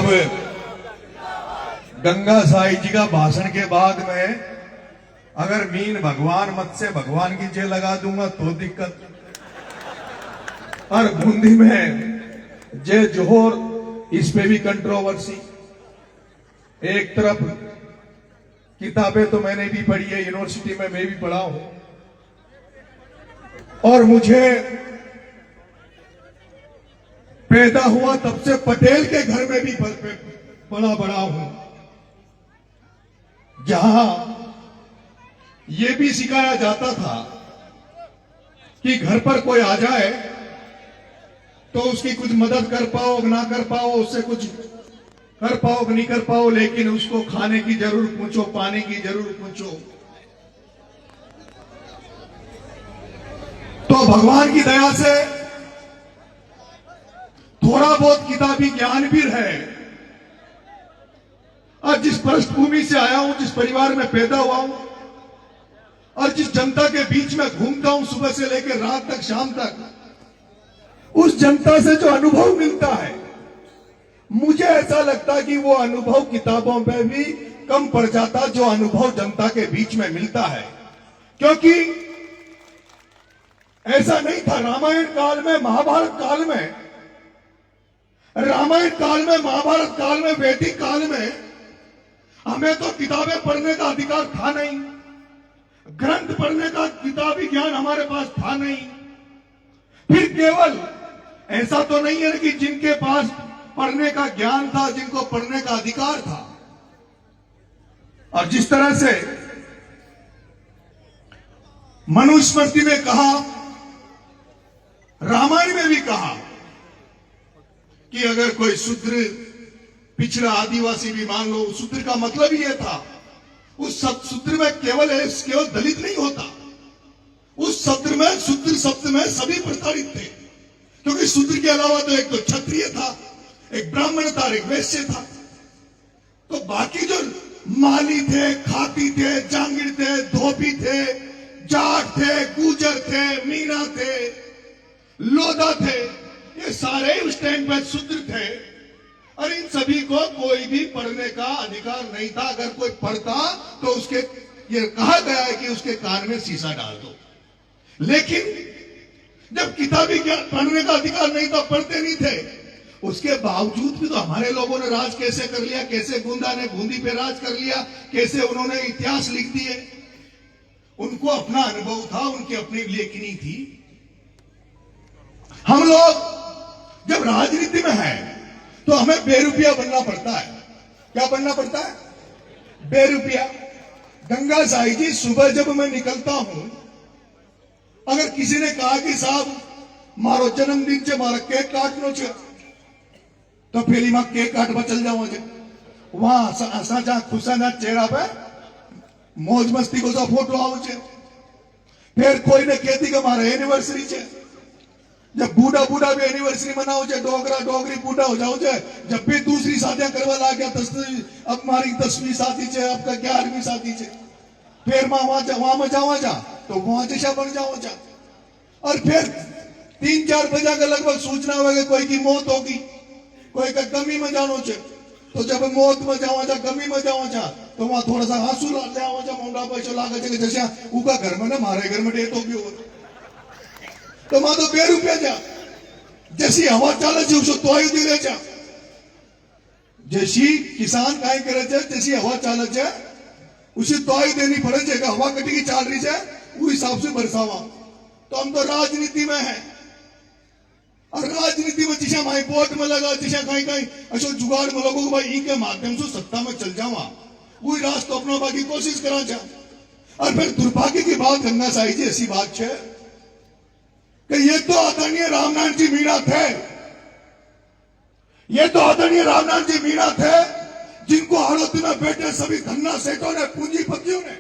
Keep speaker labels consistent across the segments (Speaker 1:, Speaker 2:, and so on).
Speaker 1: अब गंगा साई जी का भाषण के बाद में अगर मीन भगवान मत से भगवान की जय लगा दूंगा तो दिक्कत। और बूंदी में जय जोहर, इस पे भी कंट्रोवर्सी। एक तरफ किताबें तो मैंने भी पढ़ी है, यूनिवर्सिटी में मैं भी पढ़ा हूं, और मुझे पैदा हुआ तब से पटेल के घर में भी बड़ा हूं, जहां यह भी सिखाया जाता था कि घर पर कोई आ जाए तो उसकी कुछ मदद कर पाओ ना कर पाओ, उससे कुछ कर पाओ नहीं कर पाओ, लेकिन उसको खाने की जरूर पूछो, पानी की जरूर पूछो। तो भगवान की दया से थोड़ा बहुत किताबी ज्ञान भी है। और जिस पृष्ठभूमि से आया हूं, जिस परिवार में पैदा हुआ हूं, और जिस जनता के बीच में घूमता हूं सुबह से लेकर रात तक, शाम तक, उस जनता से जो अनुभव मिलता है, मुझे ऐसा लगता है कि वो अनुभव किताबों में भी कम पड़ जाता जो अनुभव जनता के बीच में मिलता है। क्योंकि ऐसा नहीं था रामायण काल में, महाभारत काल में, रामायण काल में, महाभारत काल में, वैदिक काल में हमें तो किताबें पढ़ने का अधिकार था नहीं, ग्रंथ पढ़ने का किताबी ज्ञान हमारे पास था नहीं। फिर केवल ऐसा तो नहीं है कि जिनके पास पढ़ने का ज्ञान था, जिनको पढ़ने का अधिकार था। और जिस तरह से मनुस्मृति में कहा, रामायण में भी कहा कि अगर कोई शूद्र, पिछड़ा आदिवासी भी मान लो, शूद्र का मतलब ही यह था, उस शूद्र में केवल दलित नहीं होता, उस शब्द में, शूद्र शब्द में सभी प्रताड़ित थे। क्योंकि शूद्र के अलावा तो एक तो क्षत्रिय था, एक ब्राह्मण था, एक वैश्य था। तो बाकी जो माली थे, खाती थे, जांगीर थे, धोबी थे, जाट थे, गुजर थे, मीणा थे, लोधा थे, ये सारे उस टाइम पर शूद्र थे। और इन सभी को कोई भी पढ़ने का अधिकार नहीं था। अगर कोई पढ़ता तो उसके, ये कहा गया है कि उसके कान में शीशा डाल दो। लेकिन जब किताबी ज्ञान पढ़ने का अधिकार नहीं था, पढ़ते नहीं थे, उसके बावजूद भी तो हमारे लोगों ने राज कैसे कर लिया, कैसे गोंदा ने बूंदी पे राज कर लिया, कैसे उन्होंने इतिहास लिख दिए। उनको अपना अनुभव था, उनकी अपनी लेखनी थी। हम लोग जब राजनीति में हैं तो हमें बेरुपया बनना पड़ता है। क्या बनना पड़ता है? बेरुपया। गंगा साई जी, सुबह जब मैं निकलता हूं, अगर किसी ने कहा कि साहब मारो जन्मदिन से मारा केक काटनो छे, तो पहली मां केक काटवा चल जाओ छे। वहां असा जहां खुशाना चेहरा पे मौज मस्ती को जो फोटो आओ छे। फिर कोई ने कहती कि मारा एनिवर्सरी छे, जब बूढ़ा बूढ़ा भी एनिवर्सरी मनाओ छे, डोगरा डोगरी बूढ़ा हो जाओ छे, जब भी दूसरी शादियां करवा ला गया, अब हमारी 10वीं शादी छे, अब 11वीं शादी छे, फिर वहां में जावा जा तो वहां जैसा बन जाओ जा। और फिर 3-4 बजे का लगभग सूचना होगी कोई की मौत होगी, कोई का गमी में जानो छे, तो जब मौत में जावा जा, गमी में जावा जा, तो वहां थोड़ा सा आंसू ले आवा जा, मुंडा पैसा लागे छे जैसे उका घर में ना मारे घर में डेथ हो गयो, तो वहां तो बेरुपया जा। जैसी हवा चाले छे उसको तोय दी रहे जा। जैसी किसान काय करे छे, जैसी हवा चाले छे उसे तोय देनी पड़े छे कि हवा कटी की चाल रही है, उस हिसाब से बरसावा। तो हम तो राजनीति में है, और राजनीति में जिसे हमारी वोट में लगा, जिसे कहीं कहीं ऐसा जुगाड़ में लोगों को भाई इनके माध्यम से सत्ता में चल जावा, वही रास्ता अपना की कोशिश करा जा। और फिर दुर्भाग्य की बात गंगा साई जी ऐसी बात है कि ये तो आदरणीय रामनारायण जी मीणा थे, ये तो आदरणीय रामनारायण जी मीणा थे, जिनको आड़ोती में बैठे सभी धन्ना सेठों ने, पूंजीपतियों ने,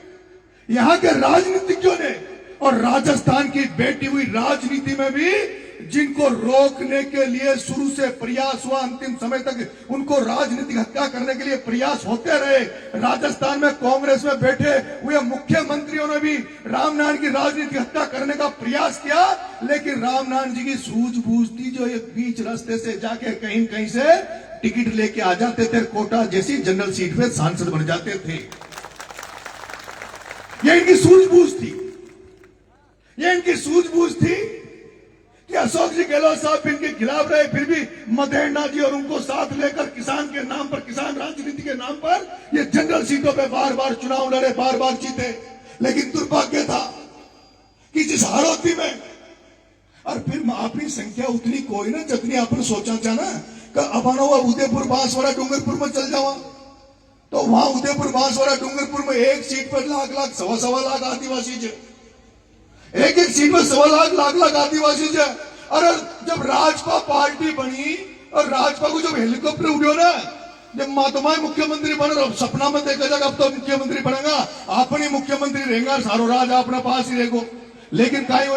Speaker 1: यहाँ के राजनीतिज्ञों ने, और राजस्थान की बैठी हुई राजनीति में भी जिनको रोकने के लिए शुरू से प्रयास हुआ, अंतिम समय तक उनको राजनीतिक हत्या करने के लिए प्रयास होते रहे। राजस्थान में कांग्रेस में बैठे हुए मुख्यमंत्रियों ने भी रामनारायण की राजनीतिक हत्या करने का प्रयास किया, लेकिन रामनारायण जी की सूझबूझ थी जो एक बीच रास्ते से जाके कहीं कहीं से टिकट लेके आ जाते थे, कोटा जैसी जनरल सीट पे सांसद बन जाते थे। ये इनकी सूझबूझ थी, ये इनकी सूझबूझ थी कि अशोक जी गहलोत साहब इनके खिलाफ रहे, फिर भी मदेरणा जी और उनको साथ लेकर किसान के नाम पर, किसान राजनीति के नाम पर ये जनरल सीटों पे बार बार चुनाव लड़े, बार बार जीते। लेकिन दुर्भाग्य था कि जिस हाड़ौती में, और फिर अपनी संख्या उतनी कोई ना जितनी अपन सोचा था ना कि अपन उदयपुर बांसवाड़ा डूंगरपुर में चल जावा, तो वहां उदयपुर बांसवाड़ा डूंगरपुर में एक सीट पर लाख लाख सवा लाख आदिवासी थे, एक सीट पर सवा लाख आदिवासी थे। और जब राजपा पार्टी बनी और राजपा को जब हेलीकॉप्टर उड़ो ना, जब मातमाए मुख्यमंत्री बने, अब सपना में देखा जाएगा अब तो मुख्यमंत्री बनेगा, अपनी मुख्यमंत्री रहेगा, सारो राज अपने पास ही रहेगो। लेकिन काई हो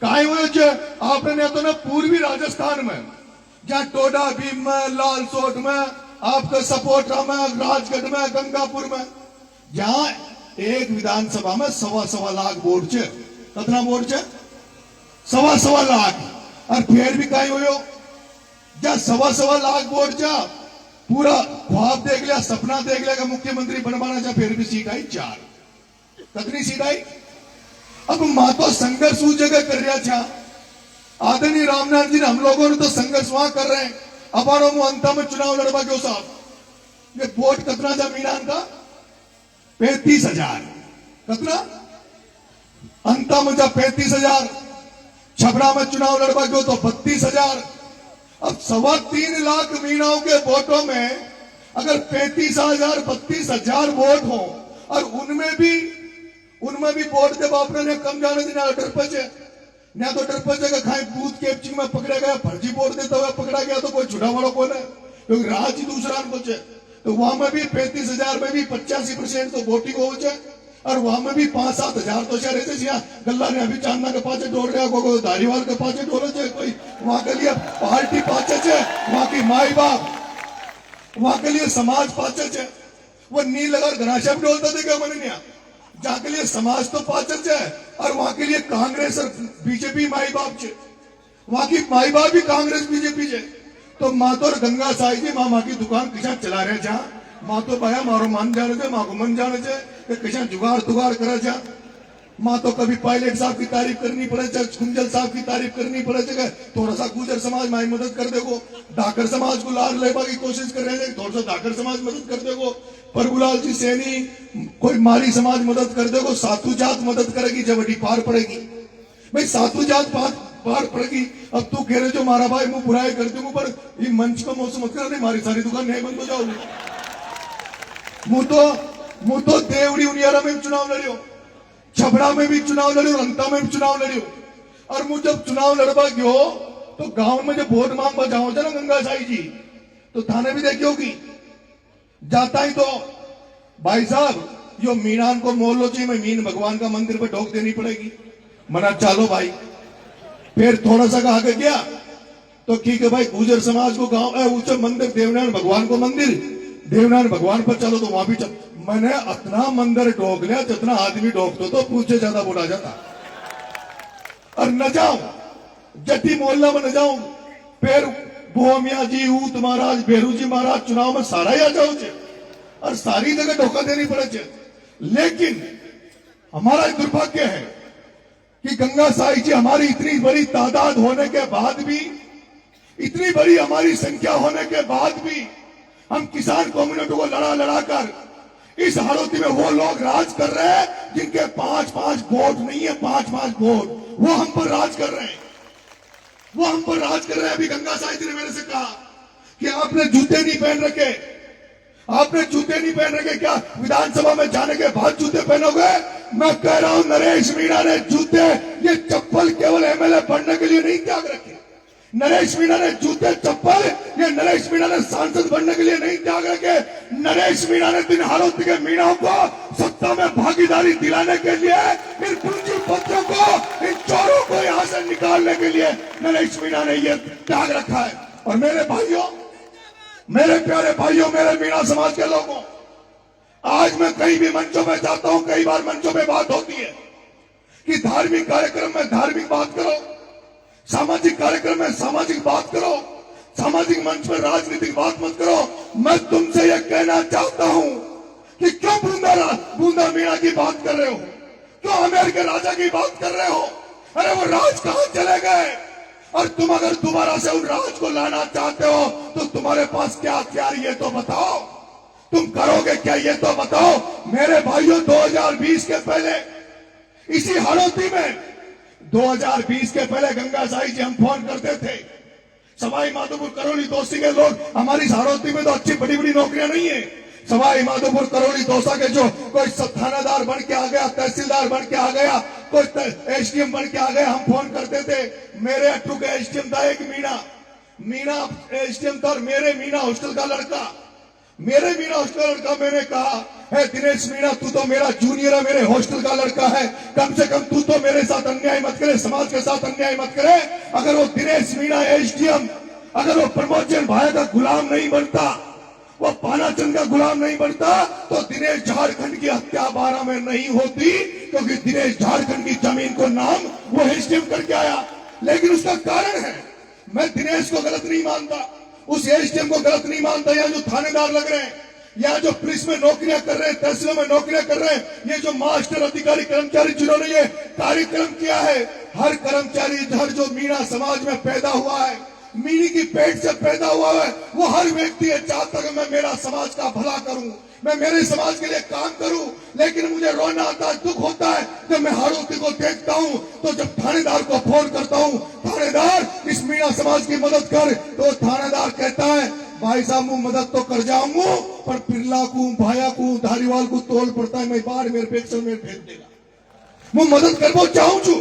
Speaker 1: आपने तो ना पूर्वी राजस्थान में, जहां टोडा भीम में, लालसोट में, आपका सपोटा में, राजगढ़ में, गंगापुर में, जहां एक विधानसभा में सवा लाख वोट छे, कितना वोट छे? सवा लाख। और फिर भी कहीं हो जा सवा लाख वोट जा, पूरा ख्वाब देख लिया, सपना देख लिया कि मुख्यमंत्री बनवाना जा, फिर भी सीट आई 4। कितनी सीट आई? अब मातो संघर्ष उस जगह कर रहा था, आदरणीय रामनाथ जी ने, हम लोगों ने तो संघर्ष वहां कर रहे हैं। अब अंत में चुनाव लड़वा क्यों साहब, ये वोट कितना जा मीनान का? 35,000। कितना? अंत में जा 35,000। छपरा में चुनाव लड़वा क्यों तो 32,000। अब 3.25 लाख मीनाओं के वोटों में अगर 35,000 32,000 वोट हो, और उनमें भी वोट जब आपने कम जाने देना डरपच है, ना तो डरपच है खाए बूथ कैप्चिंग में पकड़ा गया, फर्जी वोट देता हुआ पकड़ा गया, तो कोई छुड़ा वाला कौन है? क्योंकि राज ही दूसरा कुछ है। तो वहां में भी 35,000 में भी 85% तो वोटिंग हो जाए, और वहां में भी 5-7 हजार तो शहर ऐसे गल्ला ने अभी चांदना के पाचे डोल रहा, कोई धारीवाल के पाचे डोले थे, कोई वहां के लिए पार्टी पाचे है, वहां की माई बाप, वहां के लिए समाज पाचे है। वो नील लगा घनाश्याम डोलता थे क्या मैंने नहीं, जहां के लिए समाज तो पाचक है, और वहां के लिए कांग्रेस और बीजेपी माई बाप छे, वहां की माई बाप भी कांग्रेस बीजेपी छे। तो मातो गंगा साई जी माँ की दुकान किसा चला रहे छा, मातो पाया मारो मन जाने छे, माँ को मन जाने छे कि किसा जुगाड़ करे छा। माँ तो कभी पायलट साहब की तारीफ करनी पड़े छे, कुंजल साहब की तारीफ करनी पड़े छे, थोड़ा सा गुजर समाज माई मदद कर देगो, डाकर समाज को लाभ लेवा की कोशिश कर रहे हैं, थोड़ा सा डाकर समाज मदद कर देगो, प्रभुलाल जी सैनी कोई माली समाज मदद कर देगो, साधु जात मदद करेगी, जबड़ी पार पड़ेगी। भाई साधु जात पार पड़ेगी। अब तू कह रहे जो मारा भाई मुंह बुराई कर दूंगा, पर ये मंच का मौसम मत कर, मारी सारी दुकान नहीं बंद हो जाओगी। मुंह तो देवड़ी उनियारा में भी चुनाव लड़ियो, छबड़ा में भी चुनाव लड़ियो, अंता में भी चुनाव लड़ियो। और मुझ जब चुनाव लड़वा गयो तो गांव में जब वोट मांगवा जाओ ना गंगा साई जी, तो थाने भी देखी होगी, जाता ही तो भाई साहब यो मीनान को मोल लो चाहिए, मैं मीन भगवान का मंदिर पर ढोक देनी पड़ेगी। मना चालो भाई, फिर थोड़ा सा आगे गया तो ठीक है भाई, गुजर समाज को गांव ऊंचा मंदिर, देवनारायण भगवान को मंदिर, देवनारायण भगवान पर चलो तो वहां भी चल। मैंने इतना मंदिर ढोक लिया जितना आदमी ढोकते तो पूछे ज्यादा बोला जाता। और न जाऊं जट्टी मोहल्ला में न जाऊं, फिर भोमिया जी, ऊत महाराज, बेरू जी महाराज चुनाव में सारा ही आ जाओ छे, और सारी जगह धोखा देनी पड़े छे। लेकिन हमारा दुर्भाग्य है कि गंगा साई जी हमारी इतनी बड़ी तादाद होने के बाद भी, इतनी बड़ी हमारी संख्या होने के बाद भी, हम किसान कम्युनिटी को लड़ा कर इस हालत में वो लोग राज कर रहे हैं जिनके 5-5 वोट नहीं है, 5-5 वोट, वो हम पर राज कर रहे हैं, वो हम पर राज कर रहे हैं। अभी गंगा साई जी ने मेरे से कहा कि आपने जूते नहीं पहन रखे, आपने जूते नहीं पहन रखे, क्या विधानसभा में जाने के बाद जूते पहनोगे? मैं कह रहा हूं नरेश मीणा ने जूते, ये चप्पल केवल एमएलए बनने के लिए नहीं त्याग रखे। नरेश मीणा ने जूते चप्पल, ये नरेश मीणा ने सांसद बनने के लिए नहीं त्याग रखे। नरेश मीणा ने दिन हालत के मीणाओं को सत्ता में भागीदारी दिलाने के लिए, इन पूंजीपतियों को, इन चोरों को यहां से निकालने के लिए नरेश मीणा ने यह त्याग रखा है। और मेरे भाइयों, मेरे प्यारे भाइयों, मेरे मीणा समाज के लोगों, आज मैं कहीं भी मंचों में जाता हूं, कई बार मंचों में बात होती है कि धार्मिक कार्यक्रम में धार्मिक बात करो, सामाजिक कार्यक्रम में सामाजिक बात करो, सामाजिक मंच पर राजनीतिक बात मत करो। मैं तुमसे यह कहना चाहता हूं कि क्यों बूंदा मीणा की बात कर रहे हो, क्यों आमेर के राजा की बात कर रहे हो? अरे वो राज कहां चले गए? और तुम अगर दोबारा से उन राज को लाना चाहते हो तो तुम्हारे पास क्या हथियार ये तो बताओ, तुम करोगे क्या ये तो बताओ। मेरे भाइयों, 2020 के पहले इसी हाड़ौती में 2020 के पहले गंगा साई जी हम फोन करते थे, सवाई माधोपुर करौली दोस्ती के लोग, हमारी हाड़ौती में तो अच्छी बड़ी बड़ी नौकरियां नहीं है। सवाई माधोपुर करौली दौसा के जो कोई थानादार बन के आ गया, तहसीलदार बन के आ गया, कोई एसडीएम बन के आ गया, हम फोन करते थे। मेरे अट्टू का एसडीएम था एक मीणा एसडीएम था, और मेरे मीणा हॉस्टल का लड़का, मैंने कहा है दिनेश मीणा, तू तो मेरा जूनियर है, मेरे हॉस्टल का लड़का है, कम से कम तू तो मेरे साथ अन्याय मत करे, समाज के साथ अन्याय मत करे। अगर वो दिनेश मीणा एसडीएम, अगर वो प्रमोद जैन भाई का गुलाम नहीं बनता, वो पानाचंद का गुलाम नहीं बनता, तो दिनेश झारखंड की हत्या 12 में नहीं होती, क्योंकि दिनेश झारखंड की जमीन को नाम वो एसडीएम करके आया। लेकिन उसका कारण है, मैं दिनेश को गलत नहीं मानता, उस एसडीएम को गलत नहीं मानता। यहाँ जो थानेदार लग रहे हैं, यहाँ जो पुलिस में नौकरियां कर रहे हैं, तहसीलों में नौकरियां कर रहे हैं, ये जो मास्टर अधिकारी कर्मचारी जिन्होंने ये कार्यक्रम किया है, हर कर्मचारी, हर जो मीणा समाज में पैदा हुआ है, मीणी की पेट से पैदा हुआ है, वो हर व्यक्ति ये चाहता है मैं मेरा समाज का भला करूं, मैं मेरे समाज के लिए काम करूं। लेकिन मुझे रोना आता है, दुख होता है जब मैं हाड़ौती को देखता हूं, तो जब थानेदार को फोन करता हूं, थानेदार इस मीणा समाज की मदद कर, तो थानेदार कहता है भाई साहब मैं मदद तो कर जाऊंगा, पर पिरला को, भाया को, धारीवाल को तोल पड़ता है, मैं बाहर मेरे पेक्सल में भेज देगा, मैं मदद करना चाहूं छू।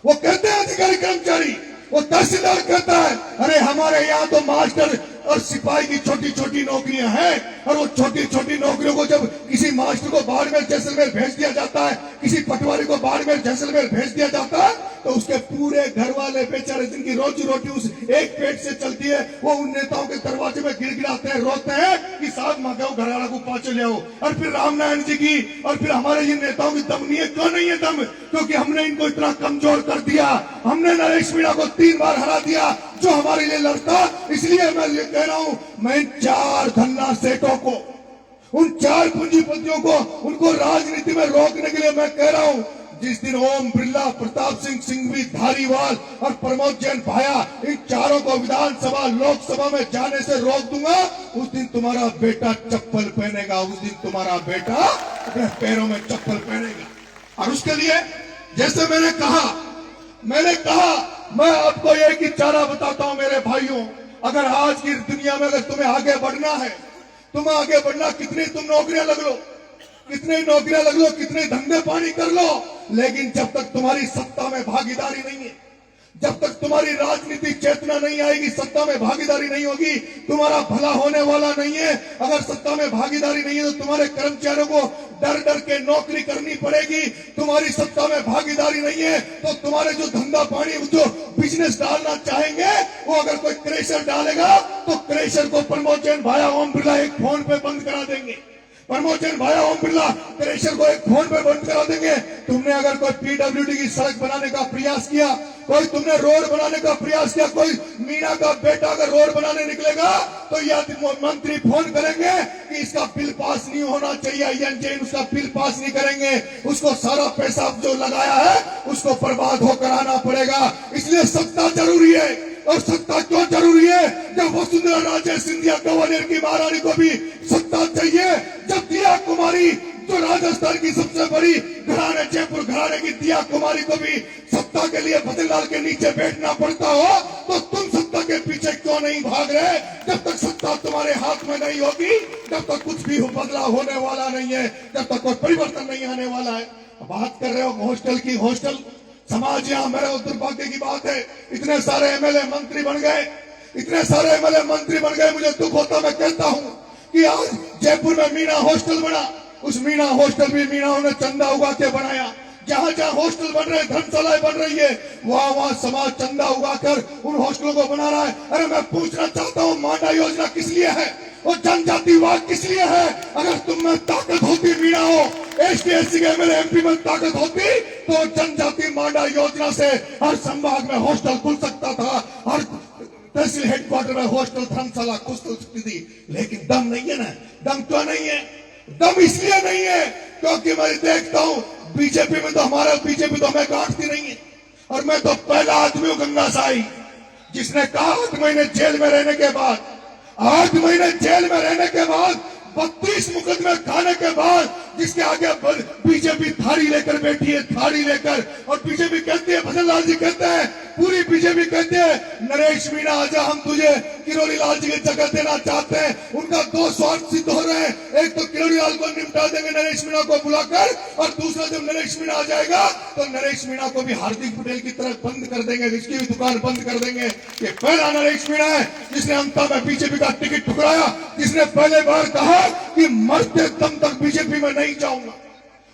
Speaker 1: वो कहते हैं अधिकारी कर्मचारी, वो तहसीलदार कहता है अरे हमारे यहाँ तो मास्टर और सिपाही की छोटी छोटी नौकरियां हैं, और वो छोटी छोटी नौकरियों को जब किसी मास्टर को बाड़मेर जैसलमेर भेज दिया जाता है, किसी पटवारी को बाड़मेर जैसलमेर भेज दिया जाता है, तो उसके पूरे घर वाले बेचारे जिनकी रोजी रोटी उस एक पेट से चलती है, वो उन नेताओं के दरवाजे में गिड़गिड़ाते हैं, रोते हैं कि साहब मंगाओ घरवाला को पाँच ले आओ। और फिर रामनारायण जी की और फिर हमारे इन नेताओं की दम नहीं है। क्यों नहीं है दम? क्योंकि हमने इनको इतना कमजोर कर दिया, हमने नरेश मीणा को 3 बार हरा दिया जो हमारे लिए लड़ता। इसलिए मैं ये कह रहा हूं, मैं 4 धन्ना सेठों को, उन 4 पूंजीपतियों को, उनको राजनीति में रोकने के लिए मैं कह रहा हूं, जिस दिन ओम बिरला, प्रताप सिंह सिंघवी, धारीवाल और प्रमोद जैन भाया, इन चारों को विधानसभा लोकसभा में जाने से रोक दूंगा, उस दिन तुम्हारा बेटा चप्पल पहनेगा, उस दिन तुम्हारा बेटा अपने पैरों में चप्पल पहनेगा। और उसके लिए जैसे मैंने कहा मैं आपको एक ही चारा बताता हूं मेरे भाइयों, अगर आज की दुनिया में अगर तुम्हें आगे बढ़ना है, कितनी तुम नौकरियां लग लो, कितने धंधे पानी कर लो, लेकिन जब तक तुम्हारी सत्ता में भागीदारी नहीं है, जब तक तुम्हारी राजनीतिक चेतना नहीं आएगी, सत्ता में भागीदारी नहीं होगी, तुम्हारा भला होने वाला नहीं है। अगर सत्ता में भागीदारी नहीं है तो तुम्हारे कर्मचारियों को डर डर के नौकरी करनी पड़ेगी। तुम्हारी सत्ता में भागीदारी नहीं है तो तुम्हारे जो धंधा पानी, जो बिजनेस डालना चाहेंगे, वो अगर कोई क्रेशर डालेगा तो क्रेशर को प्रमोद जैन भाया ओम बिरला एक फोन पे बंद करा देंगे। प्रमोद जैन भाया ओम बिरला क्रेशर को एक फोन पे बंद करा देंगे। तुमने अगर कोई पीडब्ल्यूडी की सड़क बनाने का प्रयास किया, कोई तुमने रोड बनाने का प्रयास किया, कोई मीणा का बेटा अगर रोड बनाने निकलेगा तो यह मंत्री फोन करेंगे कि इसका बिल पास नहीं होना चाहिए, जैन उसका बिल पास नहीं करेंगे, उसको सारा पैसा जो लगाया है उसको बर्बाद होकर आना पड़ेगा। इसलिए सत्ता जरूरी है। और सत्ता क्यों जरूरी है? जब वसुंधरा राजे सिंधिया गवर्नर की महारानी को भी सत्ता चाहिए, जब दिया कुमारी जो राजस्थान की सबसे बड़ी घराने, जयपुर घराने की दिया कुमारी को भी सत्ता के लिए फतेहलाल के नीचे बैठना पड़ता हो, तो तुम सत्ता के पीछे क्यों नहीं भाग रहे? जब तक सत्ता तुम्हारे हाथ में नहीं होगी, जब तक कुछ भी बदलाव होने वाला नहीं है, जब तक कोई परिवर्तन नहीं आने वाला है। बात कर रहे हो हॉस्टल की, हॉस्टल समाज, यहाँ मेरे दुर्भाग्य की बात है, इतने सारे एमएलए मंत्री बन गए, मुझे दुख होता। मैं कहता हूँ कि आज जयपुर में मीणा हॉस्टल बना, उस मीणा हॉस्टल भी मीणाओं ने चंदा उगा के बनाया। जहां जहां हॉस्टल बन रहे, धर्मशालाएं बन रही है, वहां समाज चंदा उगाकर उन हॉस्टलों को बना रहा है। अरे मैं पूछना चाहता हूँ, मांडा योजना किस लिए है और जनजातिवाद किस लिए है? अगर तुम में ताकत होती, मीणा हो, एसटी के एमएलए एमपी में ताकत होती, तो जनजाति मांडा योजना से हर संभाग में हॉस्टल खुल सकता था, हर तहसील हेडक्वार्टर में हॉस्टल धर्मशाला कुछ तो सकती थी, लेकिन दम नहीं है ना। दम क्यों नहीं है? दम इसलिए नहीं है क्योंकि मैं देखता हूं बीजेपी में तो बीजेपी तो हमें गांठती नहीं है। और मैं तो पहला आदमी हूं गंगा साई जिसने कहा 8 महीने जेल में रहने के बाद, 8 महीने जेल में रहने के बाद, 32 मुकदमे खाने के बाद, जिसके आगे बीजेपी थारी लेकर बैठी है, थारी लेकर। और बीजेपी कहती है, भजन लाल जी कहते हैं, पूरी बीजेपी कहते हैं, नरेश मीणा आजा, हम तुझे किरोड़ी लाल जी की जगह देना चाहते हैं। उनका 2 स्वार्थ सिद्ध हो रहे हैं, एक तो किरोड़ी लाल को निपटा देंगे नरेश मीणा को बुलाकर, और दूसरा जब नरेश मीणा आ जाएगा तो नरेश मीणा को भी हार्दिक पटेल की तरह बंद कर देंगे, इसकी भी दुकान बंद कर देंगे। ये पहला नरेश मीणा है जिसने अंता में बीजेपी का टिकट ठुकराया, जिसने पहले बार कहा कि मरते दम तक बीजेपी में नहीं जाऊंगा,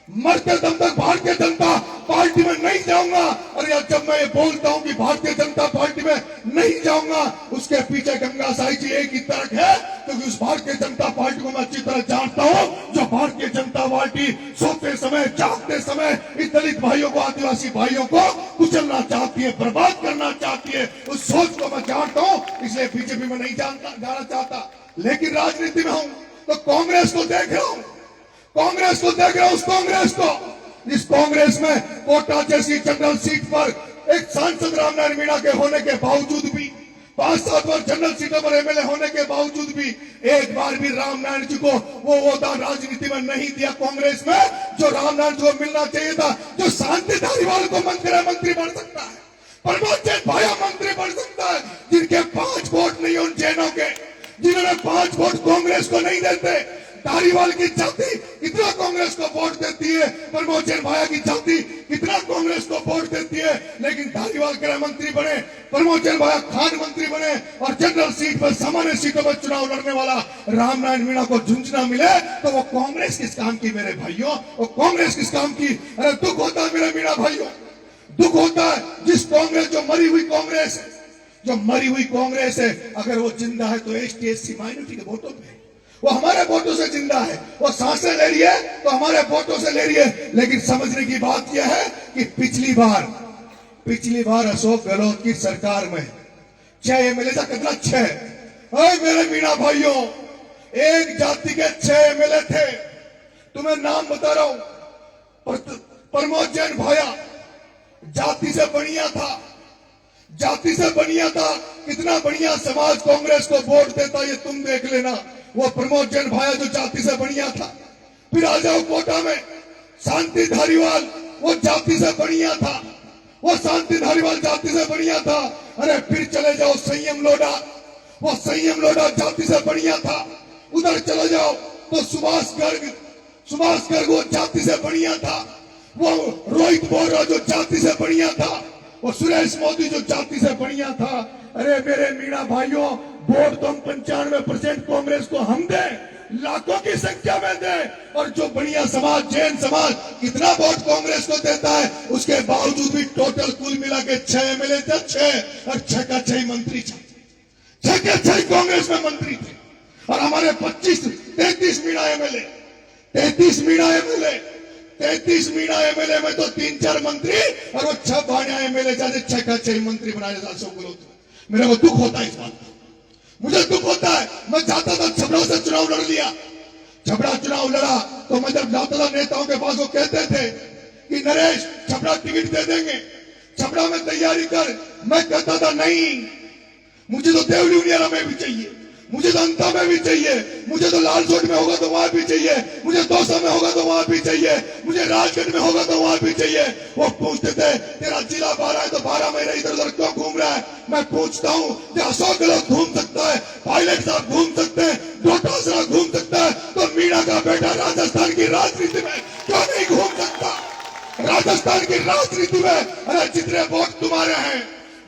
Speaker 1: मरते दम तक भारतीय जनता पार्टी में नहीं जाऊंगा। और यार जब मैं ये बोलता हूं कि भारतीय जनता पार्टी में नहीं जाऊंगा, उसके पीछे गंगा साई जी एक ही तर्क है, क्योंकि उस भारतीय जनता पार्टी को मैं अच्छी तरह जानता हूं, जो भारतीय जनता पार्टी सोते समय जागते समय इन दलित भाइयों को, आदिवासी भाइयों को कुचलना चाहती है, बर्बाद करना चाहती है। उस सोच को मैं जानता हूं, इसलिए बीजेपी में नहीं जाना चाहता। लेकिन राजनीति में हूं तो कांग्रेस को देख रहा हूं, कांग्रेस को देख रहा हूं, उस कांग्रेस को, इस कांग्रेस में कोटा जैसी जनरल सीट पर एक सांसद रामनारायण मीणा के होने के बावजूद भी, 5-7 बार जनरल सीटों पर एमएलए होने के बावजूद भी एक बार भी रामनारायण जी को वो ओहदा राजनीति में नहीं दिया कांग्रेस में, जो रामनारायण जी को मिलना चाहिए था। जो शांति धारीवाल को मंत्री बन सकता है, प्रमोद जैन भाया मंत्री बन सकता है, जिनके 5 वोट नहीं उन जैनों के, जिन्होंने 5 वोट कांग्रेस को नहीं देते। धारीवाल की जाति कितना कांग्रेस को वोट देती है, प्रमोद जैन भाया की जाति कितना कांग्रेस को वोट देती है, लेकिन धारीवाल गृह मंत्री बने, प्रमोद जैन भाया खान मंत्री बने, और जनरल सीट पर, सामान्य सीटों पर चुनाव लड़ने वाला रामनारायण मीणा को झुंझुना मिले, तो वो कांग्रेस किस काम की मेरे भाइयों, वो कांग्रेस किस काम की। अरे दुख होता है मेरे मीणा भाइयों, दुख होता है जिस कांग्रेस, जो मरी हुई कांग्रेस है, जो मरी हुई कांग्रेस है, अगर वो जिंदा है तो एसटी माइनॉरिटी के वोटों पे, वो हमारे वोटों से जिंदा है, वो सांसें ले रही है तो हमारे वोटों से ले रही है। लेकिन समझने की बात यह है कि पिछली बार अशोक गहलोत की सरकार में 6 एमएलए था, कितना 6, मेरे मीणा भाइयों, एक जाति के 6 एमएलए थे। तुम्हें नाम बता रहा हूं, प्रमोद जैन भाया जाति से बढ़िया था, जाति से बढ़िया था, कितना बढ़िया समाज कांग्रेस को वोट देता, ये तुम देख लेना। वो प्रमोद जैन भाया जो जाति से बढ़िया था। फिर आ जाओ कोटा में शांति धारीवाल, वो जाति से बढ़िया था, वो शांति धारीवाल जाति से बढ़िया था। अरे फिर चले जाओ संयम लोढ़ा, वो संयम लोढ़ा जाति से बढ़िया था। उधर चले जाओ तो सुभाष गर्ग वो जाति से बढ़िया था। वो रोहित बोरा जो जाति से बढ़िया था, वो सुरेश मोदी जो जाति से बढ़िया था। अरे मेरे मीणा भाइयों, वोट तो हम 95% कांग्रेस को हम दें, लाखों की संख्या में दें, और जो बढ़िया समाज, जैन समाज कितना वोट कांग्रेस को देता है, उसके बावजूद भी टोटल कुल मिला के 6 एमएलए थे, 6 और 6 का 6 मंत्री थे, 6 के 6 कांग्रेस में मंत्री थे। और हमारे 33 मीणा एमएलए, 33 मीणा एमएलए में तो 3-4 मंत्री, और वो 6 भाणिया एमएलए जाते 6 का 6 मंत्री बनाए अशोक गहलोत। मेरे को दुख होता है इस बात का, मुझे दुख होता है। मैं चाहता था छबड़ा से चुनाव लड़ लिया, छबड़ा चुनाव लड़ा तो मैं जब जाता था नेताओं के पास, वो कहते थे कि नरेश छबड़ा टिकट दे देंगे, छबड़ा में तैयारी कर। मैं कहता था नहीं, मुझे तो देवली उनियारा में भी चाहिए, मुझे तो अंता में भी चाहिए, मुझे तो लालसोट में होगा तो वहां भी चाहिए, मुझे दौसा में होगा तो वहां भी चाहिए, मुझे राजगढ़ में होगा तो वहां भी चाहिए। वो पूछते थे तेरा जिला 12 है तो 12 महीने इधर उधर क्यों घूम रहा है। मैं पूछता हूं, जो अशोक गहलोत घूम सकता है, पायलट साहब घूम सकते हैं, डोटासरा घूम सकता है, तो मीणा का बेटा राजस्थान की राजनीति में क्यों नहीं घूम सकता। राजस्थान की राजनीति में अरे जितने वोट तुम्हारे हैं,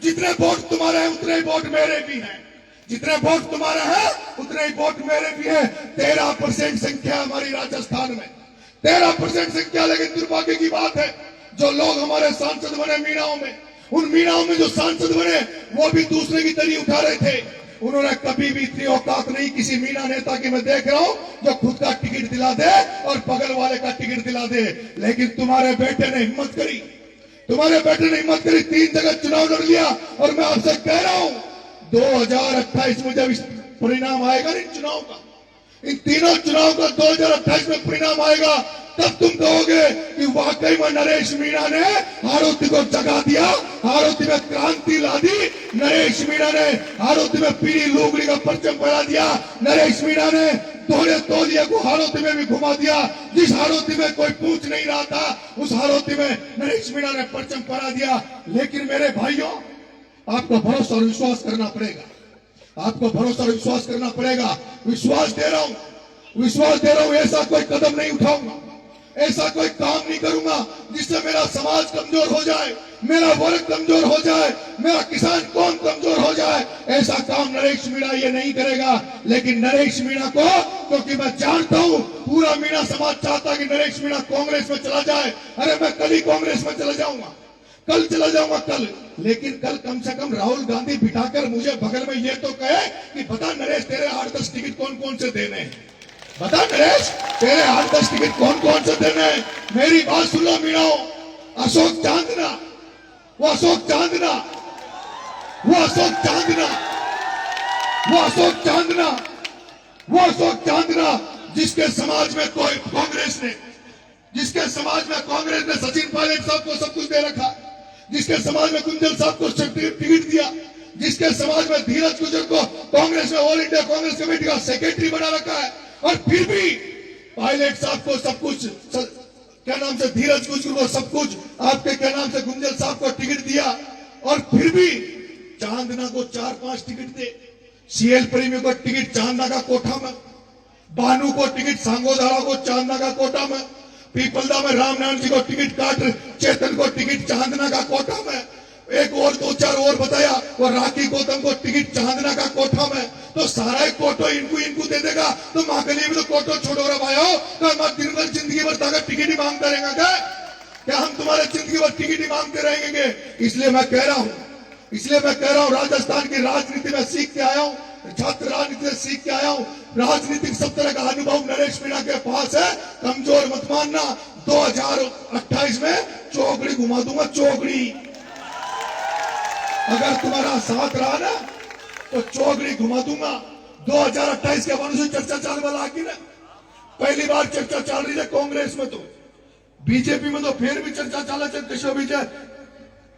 Speaker 1: जितने वोट तुम्हारे हैं उतने वोट मेरे भी हैं, जितने वोट तुम्हारे हैं उतने ही वोट मेरे भी हैं। 13% संख्या हमारी राजस्थान में, 13% संख्या। लेकिन दुर्भाग्य की बात है, जो लोग हमारे सांसद बने मीणाओं में, उन मीणाओं में जो सांसद बने वो भी दूसरे की तरी उठा रहे थे। उन्होंने कभी भी इतनी औकात नहीं किसी मीणा नेता की मैं देख रहा हूं जो खुद का टिकट दिला दे और बगल वाले का टिकट दिला दे। लेकिन तुम्हारे बेटे ने हिम्मत करी, तुम्हारे बेटे ने हिम्मत करी, 3 जगह चुनाव लड़ लिया। और मैं आपसे कह रहा हूं 2028 में जब इस परिणाम आएगा इन चुनाव का, इन तीनों चुनाव का 2028 में परिणाम आएगा, तब तुम कहोगे कि वाकई में नरेश मीणा ने हाड़ौती को जगा दिया, हाड़ौती में क्रांति ला दी, नरेश मीणा ने हाड़ौती में पीली लुगड़ी का परचम फहरा दिया, नरेश मीणा ने दोहरे तौलिए को हाड़ौती में भी घुमा दिया। जिस हाड़ौती में कोई पूछ नहीं रहा था, उस हाड़ौती में नरेश मीणा ने परचम फहरा दिया। लेकिन मेरे भाइयों, आपको भरोसा और विश्वास करना पड़ेगा, आपको भरोसा और विश्वास करना पड़ेगा। विश्वास दे रहा हूं, ऐसा कोई कदम नहीं उठाऊंगा, ऐसा कोई काम नहीं करूंगा जिससे मेरा समाज कमजोर हो जाए, मेरा वर्ग कमजोर हो जाए, मेरा किसान कौम कमजोर हो जाए। ऐसा काम नरेश मीणा ये नहीं करेगा। लेकिन नरेश मीणा को, क्योंकि मैं जानता हूं पूरा मीणा समाज चाहता कि नरेश मीणा कांग्रेस में चला जाए। अरे मैं कल ही कांग्रेस में चला जाऊंगा, कल चला जाऊंगा कल। लेकिन कल कम से कम राहुल गांधी बिठाकर मुझे बगल में ये तो कहे कि बता नरेश तेरे 8-10 टिकट कौन कौन से देने हैं, बता नरेश तेरे 8-10 टिकट कौन कौन से देने हैं। मेरी बात सुन लो मीणाओ, अशोक चांदना, वो अशोक चांदना, वो अशोक चांदना, वो अशोक चांदना, वो अशोक चांदना जिसके समाज में कोई कांग्रेस ने, जिसके समाज में कांग्रेस ने सचिन पायलट साहब को सब कुछ दे रखा, जिसके समाज में कुंजल साहब को टिकट दिया, जिसके समाज में धीरज गुजर को कांग्रेस में ऑल इंडिया कांग्रेस कमेटी का सेक्रेटरी बना रखा है, और फिर भी पायलट साहब को सब कुछ, क्या नाम से धीरज गुजर को सब कुछ, आपके क्या नाम से कुंजल साहब को टिकट दिया, और फिर भी चांदना को 4-5 टिकट दे, सीएल प्रेमी को टिकट चांदना का कोठा में, बानू को टिकट सांगोधारा को चांदना का कोटा में, पीपलदा में रामनारायण जी को टिकट काट, चेतन को टिकट चांदना का कोठा में, एक और 2-4 और बताया, वो राखी गौतम को टिकट चांदना का कोठा में। तो सारा एक कोटो इनको दे देगा तो माँ के लिए भी तो कोटो छोड़ो रे भाई हो। तो दिन भर जिंदगी भर तक टिकट ही मांगता रहेगा क्या हम तुम्हारे जिंदगी भर टिकट ही मांगते रहेंगे? इसलिए मैं कह रहा हूँ राजस्थान की राजनीति में सीख के आया हूँ, छात्र राजनीति से सीख के आया हूँ। राजनीतिक सब तरह का अनुभव नरेश मीणा के पास है, कमजोर मत मानना। 2028 में चौकड़ी घुमा दूंगा, चौकड़ी। अगर तुम्हारा साथ रहा ना तो चौकड़ी घुमा दूंगा। 2028 के बारे में चर्चा चलने वाला आगे ना, पहली बार चर्चा चल रही है कांग्रेस में, तो बीजेपी में तो फिर भी चर्चा चला कृष्ण विजय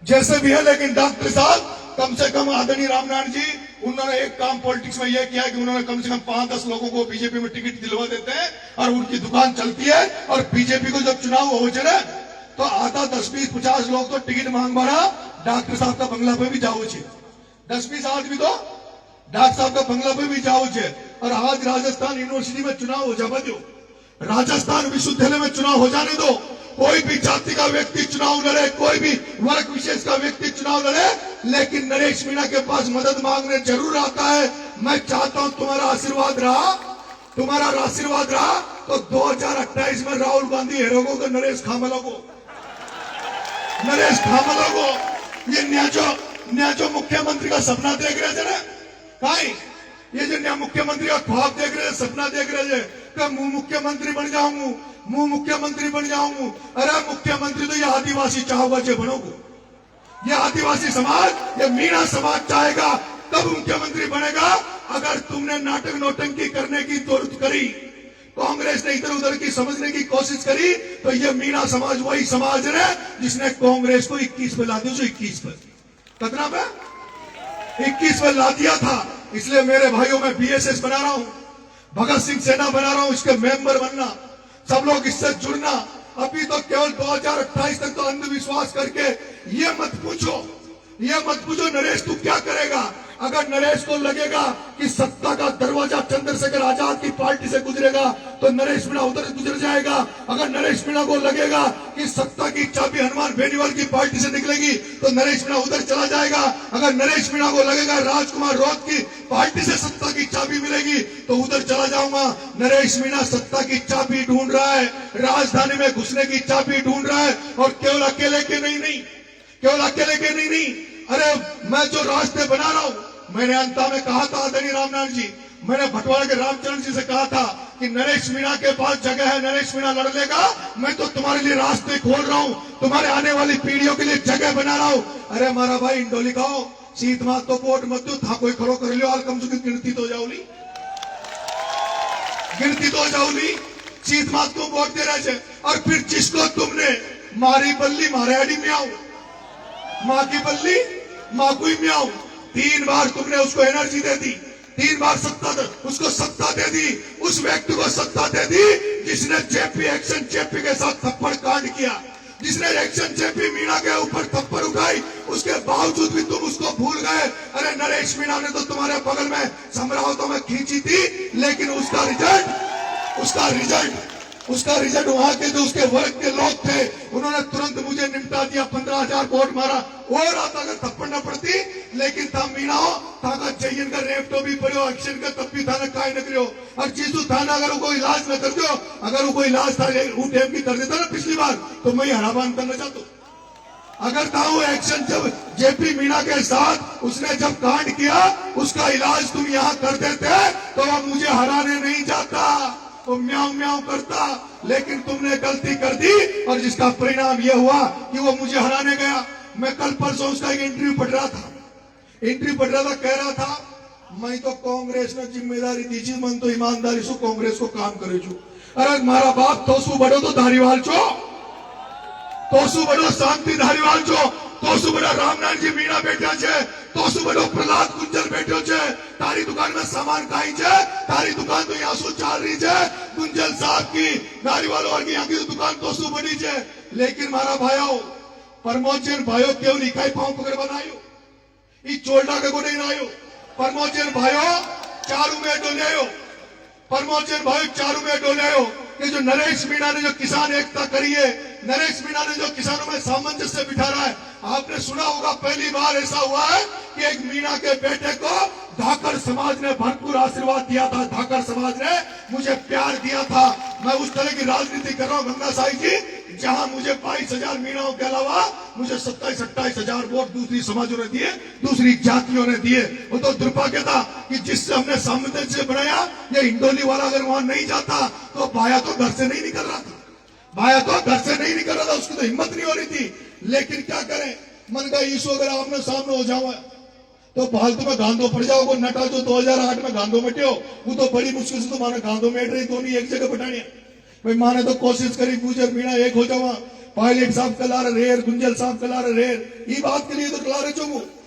Speaker 1: जैसे भी है। लेकिन डॉक्टर साहब कम से कम आदरणीय रामनारायण जी, उन्होंने एक काम पॉलिटिक्स में यह किया कि उन्होंने कम से कम 5-10 लोगों को बीजेपी में टिकट दिलवा देते हैं और उनकी दुकान चलती है। और बीजेपी को जब चुनाव हो जाए तो आधा 10-20-50 लोग तो टिकट मांग मारा डॉक्टर साहब का बंगला पे भी जाओ छे, 10-20 आदमी तो डॉक्टर साहब का बंगला पे भी जाओ छे। और आज राजस्थान यूनिवर्सिटी में चुनाव हो जाने दो, राजस्थान विश्वविद्यालय में चुनाव हो जाने दो। कोई भी जाति का व्यक्ति चुनाव लड़े, कोई भी वर्ग विशेष का व्यक्ति चुनाव लड़े, लेकिन नरेश मीणा के पास मदद मांगने जरूर आता है। मैं चाहता हूं तुम्हारा आशीर्वाद रहा तो 2028 में राहुल गांधी हेरोगो को नरेश खामलों को ये न्याजो मुख्यमंत्री का सपना देख रहे थे ना, काई ये जो मुख्यमंत्री का ख्वाब देख रहे थे, सपना देख रहे थे कि मैं मुख्यमंत्री बन जाऊंगा। अरे मुख्यमंत्री तो ये आदिवासी चाहोगा जो बनोगे, ये आदिवासी समाज, ये मीणा समाज चाहेगा तब मुख्यमंत्री बनेगा। अगर तुमने नाटक नौटंकी करने की जरूरत करी, कांग्रेस ने इधर उधर की समझने की कोशिश करी, तो ये मीणा समाज वही समाज है जिसने कांग्रेस को 21 पे ला दिया, 21 पे कितना पे 21 पे ला दिया था। इसलिए मेरे भाइयों में बीएसएस बना रहा हूं, भगत सिंह सेना बना रहा हूं, इसके मेंबर बनना, सब लोग इससे जुड़ना। अभी तो केवल 2028 तक तो अंधविश्वास करके ये मत पूछो नरेश तू क्या करेगा। अगर नरेश को लगेगा कि सत्ता का दरवाजा चंद्रशेखर आजाद की पार्टी से गुजरेगा तो नरेश मीणा उधर गुजर जाएगा। अगर नरेश मीणा को लगेगा कि सत्ता की चाबी हनुमान बेनीवाल की पार्टी से निकलेगी तो नरेश मीणा उधर चला जाएगा। अगर नरेश मीणा को लगेगा राजकुमार रौत की पार्टी से सत्ता की चाबी मिलेगी तो उधर चला जाऊंगा। नरेश मीणा सत्ता की चाबी ढूंढ रहा है, राजधानी में घुसने की चाबी ढूंढ रहा है, और केवल अकेले के नहीं। अरे मैं जो रास्ते बना रहा हूं, मैंने अंत में कहा था आदरणीय रामनारायण जी, मैंने भटवाड़ा के रामचरण जी से कहा था कि नरेश मीणा के पास जगह है, नरेश मीणा लड़ लेगा, मैं तो तुम्हारे लिए रास्ते खोल रहा हूं, तुम्हारे आने वाली पीढ़ियों के लिए जगह बना रहा हूं। अरे हमारा भाई इंडोली खाओ, सीत मात तो वोट मत दो था कोई खड़ो कर लियो हाल कम से कम गिनती तो जाओली सीत मात को वोट दे रहे थे। और फिर जिसको तुमने मारी बल्ली मारे आड़ी में आओ माँ की बल्ली माँ को में आओ 3 बार तुमने उसको एनर्जी दे दी 3 बार उसको सत्ता दे दी उस व्यक्ति को सत्ता दे दी जिसने एक्शन जेपी के साथ थप्पड़ कांड किया जिसने एक्शन जेपी मीणा के ऊपर थप्पड़ उठाई उसके बावजूद भी तुम उसको भूल गए। अरे नरेश मीणा ने तो तुम्हारे बगल में समरावतों में खींची थी लेकिन उसका रिजल्ट वहां के जो उसके वर्ग के लोग थे उन्होंने तुरंत मुझे निपटा दिया 15,000 वोट मारा और आता अगर थप्पड़ न पड़ती लेकिन था मीणा हो था जयन का रेप तो भी पड़ो एक्शन का तब भी थाना काय न करो और चीजू थाना अगर वो इलाज न कर दो अगर वो इलाज था टाइम की कर देता ना पिछली बार तो मैं हराबान करना चाहता अगर था वो एक्शन जब जेपी मीणा के साथ उसने जब कांड किया उसका इलाज तुम यहाँ कर देते तो अब मुझे हराने नहीं जाता वो म्याऊ म्याऊ करता लेकिन तुमने गलती कर दी और जिसका परिणाम यह हुआ कि वो मुझे हराने गया। मैं कल परसों उसका एक इंटरव्यू पढ़ रहा था कह रहा था मैं तो कांग्रेस ने जिम्मेदारी दीजिए मन तो ईमानदारी से कांग्रेस को काम करे छू। अरे मारा बाप तोसू बड़ो तो धारीवाल छो तोसू बड़ो शांति धारीवाल छो तोसू बड़ा रामनाथ जी मीणा बैठा छे तोसू बड़ो प्रहलाद गुंजर बैठो छे तारी दुकान में सामान काई छे तारी दुकान तो यहाँ सो चाल रही छे गुंजल साहब की धारीवाल और की यहाँ की दुकान तोसू बड़ी छे लेकिन मारा भाइयों परमोचन भाइयों केवल इकाई पांव पकड़ बनायो ई चोलडा के को नहीं आयो परमोचन भाइयों चारू में डोलियो परमोचन भाइयों चारू में डोलियो कि जो नरेश मीणा ने जो किसान एकता करी है नरेश मीणा ने जो किसानों में सामंजस्य बिठा रहा है आपने सुना होगा पहली बार ऐसा हुआ है कि एक मीणा के बेटे को धाकर समाज ने भरपूर आशीर्वाद दिया था धाकर समाज ने मुझे प्यार दिया था। मैं उस तरह की राजनीति कर रहा हूँ गंगा साई जी जहां मुझे 22,000 मीणाओं के अलावा मुझे 27-28,000 वोट दूसरी समाजों ने दिए दूसरी जातियों ने दिए। वो तो दुर्भाग्य था कि जिससे हमने सामंजस्य बनाया ये इंडोली वाला अगर वहां नहीं जाता तो भाया तो घर से नहीं निकल रहा था उसकी तो हिम्मत नहीं हो रही थी। लेकिन क्या करें मन का ईशु अगर आपने सामने हो जाओ तो फालतू में गांधो पड़ जाओ नटा जो 2008 में गांधो मेट्यो वो तो बड़ी मुश्किल से तो माने गांधो मेट रही दोनों एक जगह बैठानी भाई माने तो कोशिश करी गुजर मीणा एक हो जावा पायलट साहब कला रेर गुंजल साहब कला रेर ये बात के लिए तो कला रहे चो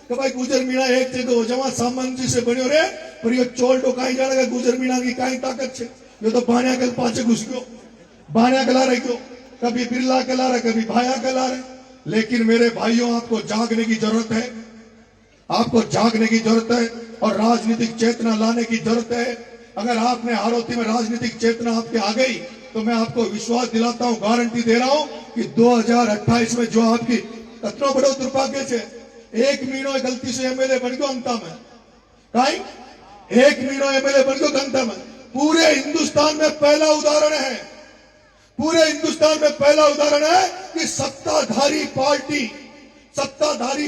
Speaker 1: कि भाई गुजर मीणा एक जगह हो जावा सामंजस्य से बनो रे पर ये चोल तो कहीं जाने गुजर मीणा की कहीं ताकत है ये तो बाणिया के पाछे घुस गयो बाणिया कला रहे क्यों कभी बिरला कला रहे कभी भाया कला रहे। लेकिन मेरे भाइयों आपको जागने की जरूरत है और राजनीतिक चेतना लाने की जरूरत है। अगर आपने हारोती में राजनीतिक चेतना आपके आ गई तो मैं आपको विश्वास दिलाता हूं गारंटी दे रहा हूं कि 2028 में जो आपकी कतनो बड़ो दुर्भाग्य से एक मीणो गलती से एमएलए बन गयो अंता में कहीं एक मीणो एमएलए बन गयो अंता में पूरे हिंदुस्तान में पहला उदाहरण है कि सत्ताधारी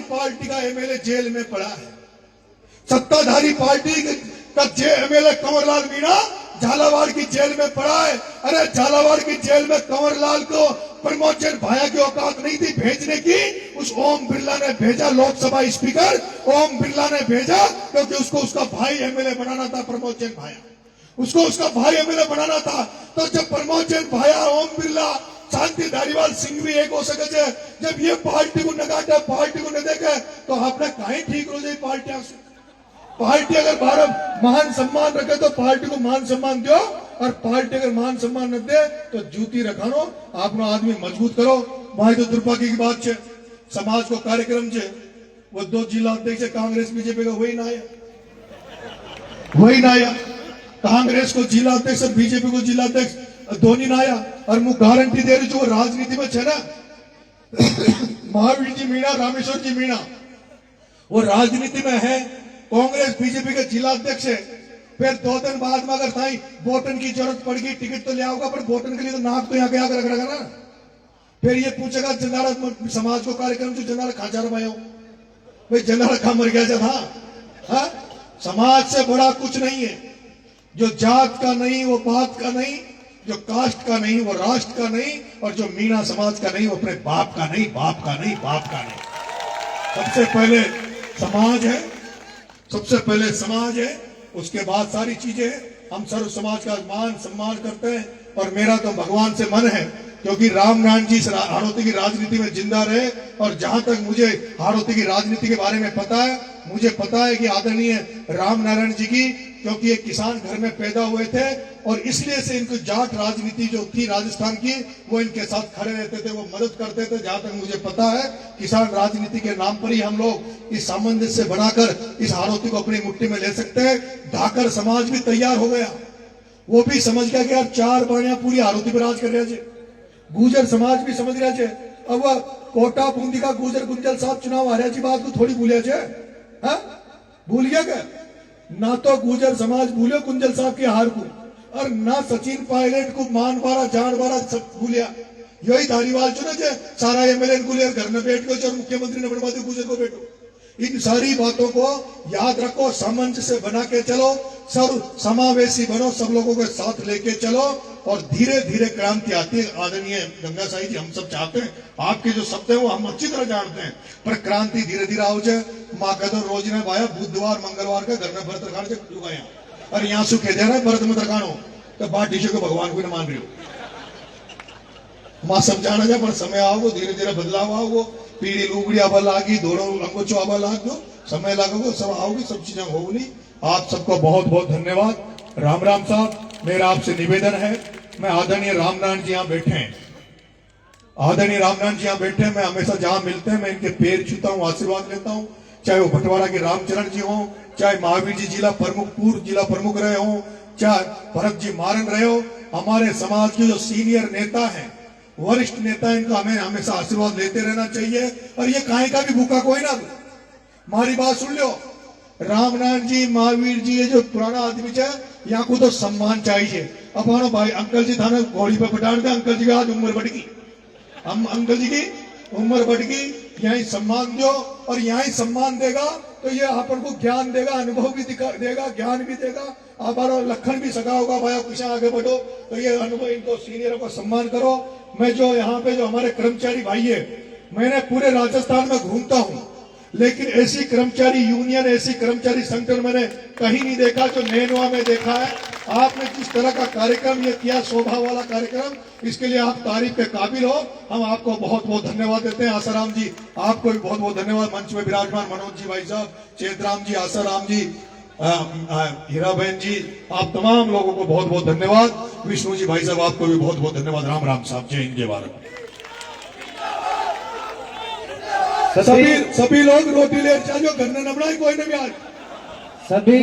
Speaker 1: पार्टी का एमएलए जेल में पड़ा है। सत्ताधारी पार्टी का एमएलए कंवरलाल मीणा झालावाड़ की जेल में पड़ा है। अरे झालावाड़ की जेल में कंवरलाल को प्रमोचन भाया की औकात नहीं थी भेजने की उस ओम बिरला ने भेजा लोकसभा स्पीकर ओम बिरला ने भेजा क्योंकि उसको उसका भाई एमएलए बनाना था प्रमोचन भाया उसको उसका भाई एमएलए बनाना था। तो जब प्रमोचन भाया ओम बिरला शांति धारीवाल सिंह भी एक हो सके जब ये पार्टी को नगाटे पार्टी को न देखे तो आपने कहीं ठीक हो जाए पार्टी अगर भारत मान सम्मान रखे तो पार्टी को मान सम्मान दो और पार्टी अगर मान सम्मान न दे तो जूती रखानो आपनो आदमी मजबूत करो। भाई तो दुर्भाग्य की बात है समाज को कार्यक्रम है वो 2 जिला अध्यक्ष कांग्रेस बीजेपी का वही ना आया कांग्रेस को जिला अध्यक्ष बीजेपी को जिला अध्यक्ष धोनी ना आया और मुझे गारंटी दे रही जो राजनीति में है ना महावीर जी मीणा रामेश्वर जी मीणा वो राजनीति में है कांग्रेस बीजेपी के जिला अध्यक्ष है। फिर 2 दिन बाद में अगर थाई वोटन की जरूरत पड़ गई टिकट तो ले आओगा पर वोटन के लिए तो नाक तो यहाँ के आकर रख ना फिर ये पूछेगा जनारा समाज को कार्यक्रम जो जनारा खा जा रहा भाई जनारा खा मर गया जब हाँ समाज से बड़ा कुछ नहीं है जो जात का नहीं वो बात का नहीं जो कास्ट का नहीं वो राष्ट्र का नहीं और जो मीणा समाज का नहीं वो अपने बाप का नहीं। सबसे पहले समाज है, सबसे पहले समाज है, उसके बाद सारी चीजें हैं। हम सर्व समाज का मान सम्मान करते हैं और मेरा तो भगवान से मन है क्योंकि रामनारायण जी हाड़ौती की राजनीति में जिंदा रहे और जहां तक मुझे हाड़ौती की राजनीति के बारे में पता है, मुझे पता है कि आदरणीय रामनारायण जी की, क्योंकि ये किसान घर में पैदा हुए थे और इसलिए से इनको जाट राजनीति जो थी राजस्थान की वो इनके साथ खड़े रहते थे, वो मदद करते थे। जहां तक मुझे पता है किसान राजनीति के नाम पर ही हम लोग इस सामंजस्य बनाकर इस हाड़ौती को अपनी मुट्ठी में ले सकते हैं। धाकर समाज भी तैयार हो गया, वो भी समझ गया कि यार 4 बाणियां पूरी हाड़ौती पर राज कर रहे थे। गुजर समाज भी समझ रहा है। अब कोटा बूंदी का गुजर गुंजल साहब चुनाव हारे जी बात को थोड़ी भूलिया छे, भूल गया क्या? ना तो गुजर समाज भूलो कुंजल साहब के हार को और ना सचिन पायलट को मान बारा जान बारा सब भूलिया। यही धारीवाल चुना जे सारा एमएलए को ले घर में बैठ गए और मुख्यमंत्री ने बनवा दिया गुजर को बैठो। इन सारी बातों को याद रखो, सामंजस्य बना के चलो, सर्व समावेशी बनो, सब लोगों के साथ लेके चलो और धीरे धीरे क्रांति आती है। आदरणीय गंगा साई जी, हम सब चाहते हैं, आपके जो शब्द है वो हम अच्छी तरह जानते हैं, पर क्रांति धीरे धीरे आओ जाए। माँ कदो रोज ने भाया बुधवार मंगलवार का घर में व्रत रखाने से चुकाया और यहाँ सुखे जा रहा है व्रत मत रखानो तो बात टीचर को भगवान को न मान रही हो। माँ समझाना जाए पर समय आओ, धीरे धीरे बदलाव आओ, पीढ़ी लुगड़ी आबा लागी, दोनों अंगोचो आबा लाग दो, समय लागोगे, सब आओगी, सब चीजें होगी। आप सबको बहुत बहुत धन्यवाद। राम राम साहब, मेरा आपसे निवेदन है, मैं आदरणीय रामनारायण जी यहाँ बैठे हैं, आदरणीय रामनारायण जी यहाँ बैठे हैं, मैं हमेशा जहां मिलते हैं मैं इनके पैर छूता हूँ, आशीर्वाद लेता हूँ। चाहे वो भटवाड़ा के रामचरण जी हो, चाहे महावीर जी जिला प्रमुख पूर्व जिला प्रमुख रहे हो, चाहे भरत जी मारन रहे हो, हमारे समाज के जो सीनियर नेता हैं, वरिष्ठ नेता, इनका हमें हमेशा आशीर्वाद लेते रहना चाहिए। और ये काहे का भी भूखा कोई ना, हमारी बात सुन लो, रामनारायण जी महावीर जी ये जो पुराना आदमी है यहाँ को तो सम्मान चाहिए। अब मानो भाई अंकल जी थाने घोड़ी पे पटान दे, अंकल जी की आज उम्र बढ़ गई, हम अंकल जी की उम्र बढ़ गई, यही सम्मान दो और यही सम्मान देगा तो ये अपन को ज्ञान देगा, अनुभव भी देगा, ज्ञान भी देगा। हमारा लखन भी सगा होगा भाई कुछ आगे बढ़ो तो ये अनुभव, इनको सीनियरों को सम्मान करो। मैं जो यहाँ पे जो हमारे कर्मचारी भाई है, मैंने पूरे राजस्थान में घूमता हूँ लेकिन ऐसी कर्मचारी यूनियन, ऐसी कर्मचारी संगठन मैंने कहीं नहीं देखा जो नैनवा में देखा है। आपने जिस तरह का कार्यक्रम ये किया, शोभा वाला कार्यक्रम, इसके लिए आप तारीफ के काबिल हो। हम आपको बहुत बहुत धन्यवाद देते हैं। आसाराम जी आपको भी बहुत बहुत धन्यवाद। मंच में विराजमान मनोज जी भाई साहब, चेतराम जी, आसाराम जी, हीरा बहन जी, आप तमाम लोगों को बहुत बहुत धन्यवाद। विष्णु जी भाई साहब आपको भी बहुत बहुत धन्यवाद। राम राम साहब, जय हिंद, जय भारत। सभी लोग रोटी ले, जो घर में न बनाए कोई नहीं आज सभी